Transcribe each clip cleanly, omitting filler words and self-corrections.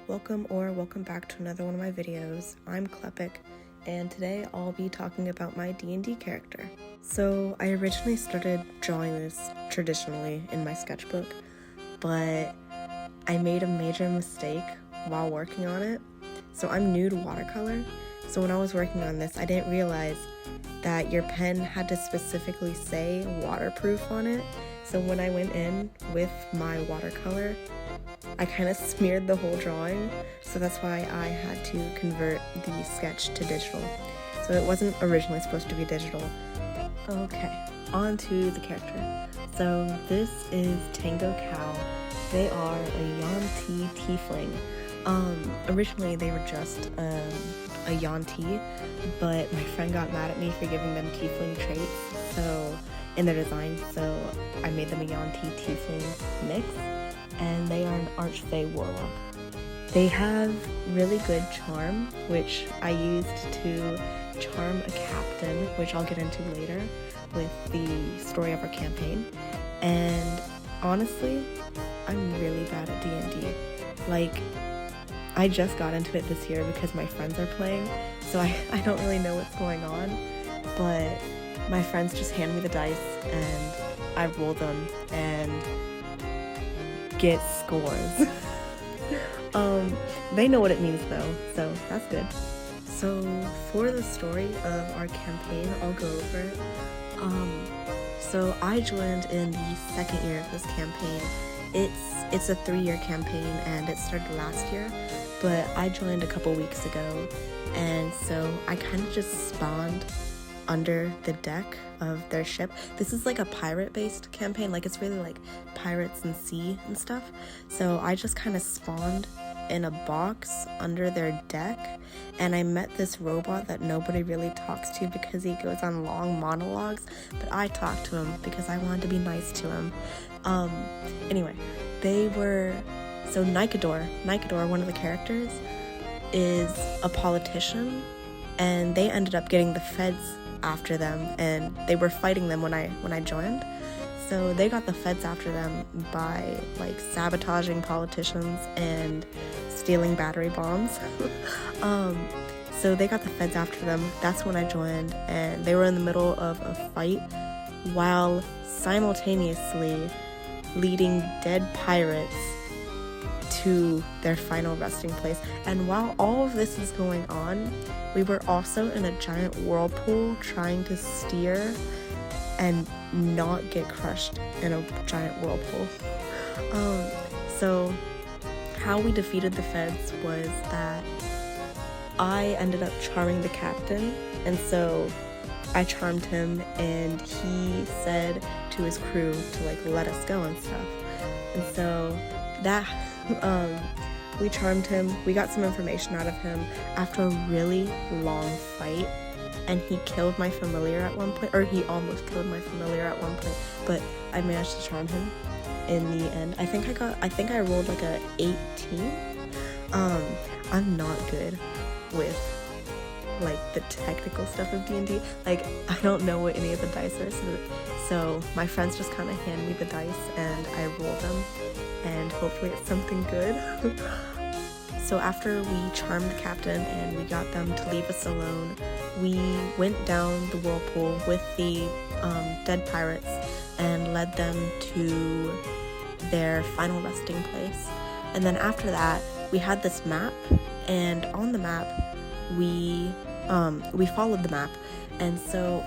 Welcome back to another one of my videos. I'm Klepik, and today I'll be talking about my D&D character. So I originally started drawing this traditionally in my sketchbook, but I made a major mistake while working on it. So I'm new to watercolor, so when I was working on this, I didn't realize that your pen had to specifically say waterproof on it. So when I went in with my watercolor, I kind of smeared the whole drawing, so that's why I had to convert the sketch to digital. So it wasn't originally supposed to be digital. Okay, on to the character. So this is Tango Cow. They are a Yuan-Ti tiefling. Originally they were just a Yuan-Ti, but my friend got mad at me for giving them tiefling traits in their design, so I made them a Yuan-Ti tiefling mix. And they are an Archfey warlock. They have really good charm, which I used to charm a captain, which I'll get into later with the story of our campaign. And honestly, I'm really bad at D&D. Like, I just got into it this year because my friends are playing, so I don't really know what's going on, but my friends just hand me the dice and I roll them and get scores. They know what it means though, so that's good. So for the story of our campaign, I'll go over it. So I joined in the second year of this campaign. It's a 3-year campaign and it started last year, but I joined a couple weeks ago, and so I kind of just spawned under the deck of their ship. This is like a pirate-based campaign, like it's really like pirates and sea and stuff. So I just kind of spawned in a box under their deck, and I met this robot that nobody really talks to because he goes on long monologues, but I talked to him because I wanted to be nice to him. Anyway, so Nikador, one of the characters, is a politician, and they ended up getting the feds after them, and they were fighting them when I joined. So they got the feds after them by like sabotaging politicians and stealing battery bombs. So they got the feds after them. That's when I joined, and they were in the middle of a fight while simultaneously leading dead pirates to their final resting place. And while all of this is going on, we were also in a giant whirlpool trying to steer and not get crushed in a giant whirlpool. So how we defeated the feds was that I ended up charming the captain, and so I charmed him, and he said to his crew to like let us go and stuff. And so that we charmed him. We got some information out of him after a really long fight, and he killed my familiar at one point, or he almost killed my familiar at one point, but I managed to charm him in the end. I think I rolled like a 18. I'm not good with like the technical stuff of D&D. Like, I don't know what any of the dice are, so my friends just kind of hand me the dice and I roll them, and hopefully it's something good. So after we charmed the captain and we got them to leave us alone, we went down the whirlpool with the dead pirates and led them to their final resting place. And then after that, we had this map, and on the map, we followed the map, and so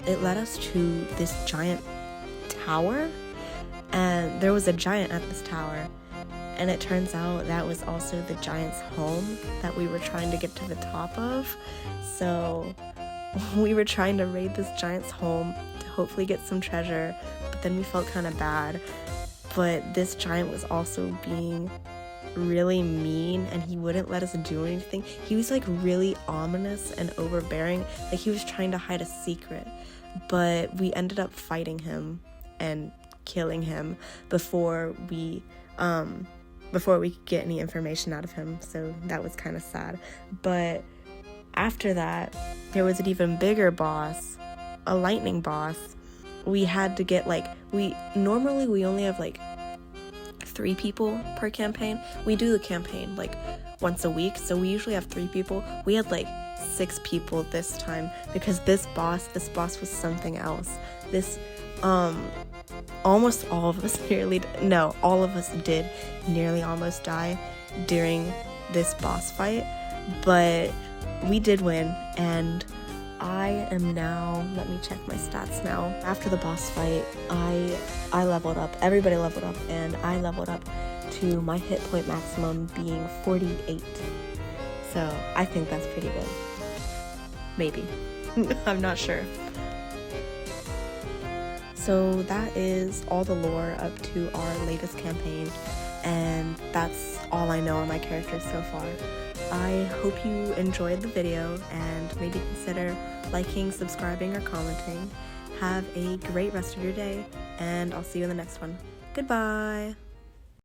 it led us to this giant tower, and there was a giant at this tower, and it turns out that was also the giant's home that we were trying to get to the top of. So we were trying to raid this giant's home to hopefully get some treasure, but then we felt kind of bad. But this giant was also being really mean, and he wouldn't let us do anything. He was like really ominous and overbearing, like he was trying to hide a secret, but we ended up fighting him and killing him before we could get any information out of him, so that was kind of sad. But after that, there was an even bigger boss, a lightning boss. We had to get we only have like 3 people per campaign. We do the campaign like once a week, so we usually have 3 people. We had like 6 people this time because this boss was something else. Almost all of us all of us did nearly almost die during this boss fight, but we did win, and I am now, let me check my stats now. After the boss fight, I leveled up, everybody leveled up, and I leveled up to my hit point maximum being 48. So I think that's pretty good. Maybe. I'm not sure. So that is all the lore up to our latest campaign, and that's all I know on my characters so far. I hope you enjoyed the video, and maybe consider liking, subscribing, or commenting. Have a great rest of your day, and I'll see you in the next one. Goodbye!